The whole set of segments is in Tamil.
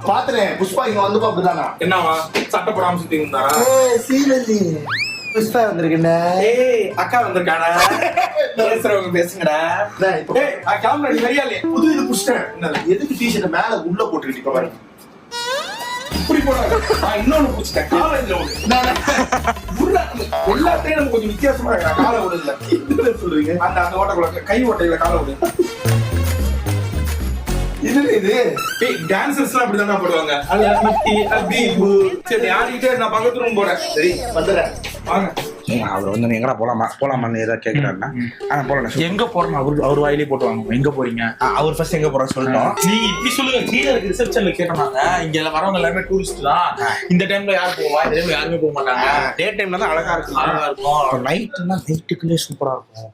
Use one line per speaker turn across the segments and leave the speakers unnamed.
பாத்துறேன் புஷ்பா இங்க வந்து அப்படிதானா
என்னவா சட்டை போடாம சுத்தி இருந்தாரா?
சீரியஸ்லி புஷ்பா வந்திருக்கேன்டா.
ஏய் அக்கா வந்திருக்காடா. பேசுறவங்க பேசுங்கடா. ஏய் கேமரா நீ வரியா இல்லையா?
புது இது புஷ்டேன். எதுக்கு டிஷர்ட் மேல உள்ள போட்டுக்கிட்டு இப்ப பாரு.
இப்படி போடாத. நான் இன்னொன்னு புடிச்சிட்டேன். காலேஜ்ல ஒண்ணு. எல்லாத்தையும் நம்ம கொஞ்சம் வித்தியாசமா இருக்கா. காலை விடல.
என்ன சொல்றீங்க?
அந்த ஓட்டக்குள்ள கை ஓட்டையில காலை விடு.
இது
ஏய் டான்சர்ஸ்லாம் அப்படிதானே போடுவாங்க. அல்ல மத்தி அபீபு. சரி ஆடிட்டே நான் பக்கத்து ரூம் போறேன்.
சரி வந்துடுறேன்.
வாங்க.
அவர் வந்து எங்கடா போலாமான்னு ஏதாவது கேட்கிறாருன்னா போலாம்.
எங்க போறோம் அவர் வாயிலே போட்டுவாங்க. எங்க போறீங்க?
அவர் ஃபர்ஸ்ட் எங்க போறோம் சொல்லிட்டோம்.
நீங்க இப்படி சொல்லுங்க. கீழே இருக்கு ரிசப்ஷன்ல கேட்டாங்க. இங்க வரவங்க எல்லாமே டூரிஸ்ட் தான். இந்த டைம்ல யார் போவா? இந்த டைம்ல யாருமே போக மாட்டாங்க.
டே டைம்ல தான் அழகா இருக்கும்.
அழகா இருக்கும்.
நைட்டுக்குள்ளே சூப்பரா இருக்கும்.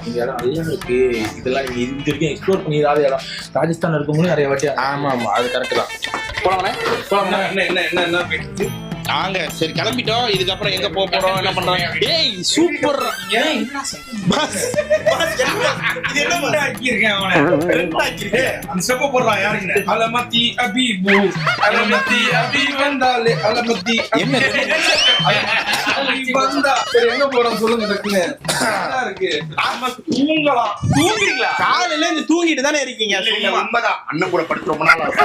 இந்த இடம் நல்லா இருக்கு. இதெல்லாம் நீங்க இது வரைக்கும் எக்ஸ்ப்ளோர் பண்ணிடாத இடம். ராஜஸ்தான்ல இருக்கும்போது நிறைய வாட்டி.
ஆமா அது கரெக்ட் தான். போலாமே.
என்ன
நாங்க சரி கிளம்பிட்டோம். இதுக்கப்புறம் எங்க போறோம் என்ன பண்றோம்? ஏய் சூப்பர்.
இது என்ன பண்ணி இருக்கேன் அவனை ட்ரெண்ட் ஆக்கிருக்கேன். அந்த ஸ்டெப் போடுறான் யாருங்க? அலமத்தி அபீபு அலமத்தி அபீப் வந்தாலே அலமத்தி
என்ன
வந்தா. சரி எங்க போறோம் சொல்லுங்க டக்குனு. நல்லா இருக்கு. நாம தூங்கலாம். தூங்குறீங்களா?
காலையில இருந்து தூங்கிட்டு தானே இருக்கீங்க.
உண்மைதான். அண்ணன் கூட படுத்து ரொம்ப நாள் ஆகும்.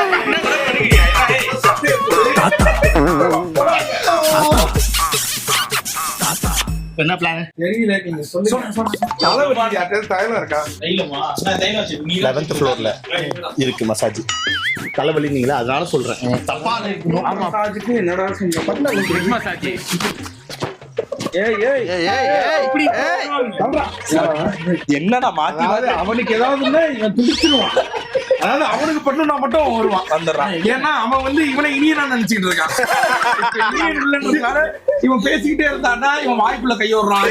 என்ன பிளான்?
தெரியல நீங்க சொல்லுங்க. தலைவலி யார்கிட்ட தைலம் இருக்கா?
தைலமா? நான் தைலம் வச்சு.
11th floorல இருக்கு மசாஜ். தலைவலிங்களா அதனால சொல்றேன். தப்பா இருக்கணும்.
ஆமா மசாஜுக்கு என்னடா சொல்ற? பண்ண
மசாஜ்.
என்னடா மாத்தி
அவனுக்கு ஏதாவதுன்னா இவன் துடிச்சிருவான். அதாவது அவனுக்கு பண்ணா மட்டும் வருவான் வந்துடுறான். ஏன்னா அவன் வந்து இவனை இனியனா நினைச்சுக்கிட்டு இருக்கான். இனியன் இல்லைன்றதுனால இவன் பேசிக்கிட்டே இருந்தான்னா இவன் வாய்ப்புல கையோடுறான்.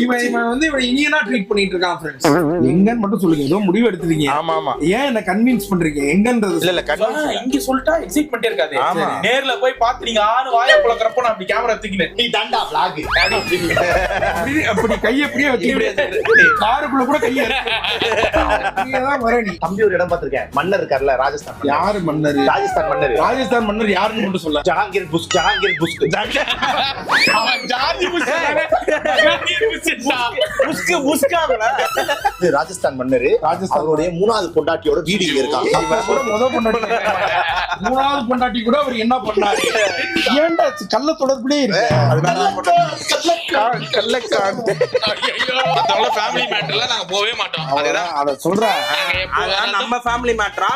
இவன் வந்து இவன் இனியனா ட்ரீட் பண்ணிட்டு இருக்கான். ஃப்ரெண்ட்ஸ் எங்கன்னு மட்டும் சொல்லுங்க. ஏதோ முடிவு எடுத்துட்டீங்க.
ஆமா
ஏன் என்ன கன்வின்ஸ் பண்றீங்க? எங்கன்றது
இல்ல
இங்க சொல்லிட்டா எக்ஸைட்மென்ட் இருக்காது.
ஆமா.
நேர்ல போய் பார்த்து நீங்க ஆணு வாயை புளக்கறப்போ நான் அப்படி கேமரா தூக்கினேன்.
நீ தாண்டா vlog.
அப்படி கையை அப்படியே வச்சுக்கிட்டு காருக்குள்ள கூட கையை தான் வர. நீ
தம்பி ஒரு இடம் பார்த்திருக்கேன். மன்னர் இருக்கார்ல ராஜஸ்தான்.
யாரு மன்னர்?
ராஜஸ்தான் மன்னர்.
ராஜஸ்தான் மன்னர் யாருன்னு மட்டும் சொல்ல.
ஜஹாங்கீர் புஷ். ராஜஸ்தான் மன்னர். அவருடைய 3வது பொண்டாட்டியோட வீடு இங்க இருக்காங்க.
மூணாவது பொண்டாட்டி கூட அவர் என்ன பண்ணாரு? ஏன்டா கள்ள தொடர்புலே இருக்கு.
ஃபேமிலி மேட்டர்ல நாங்க போவே மாட்டோம்.
அத சொல்றேன்.
நம்ம ஃபேமிலி மேட்டரா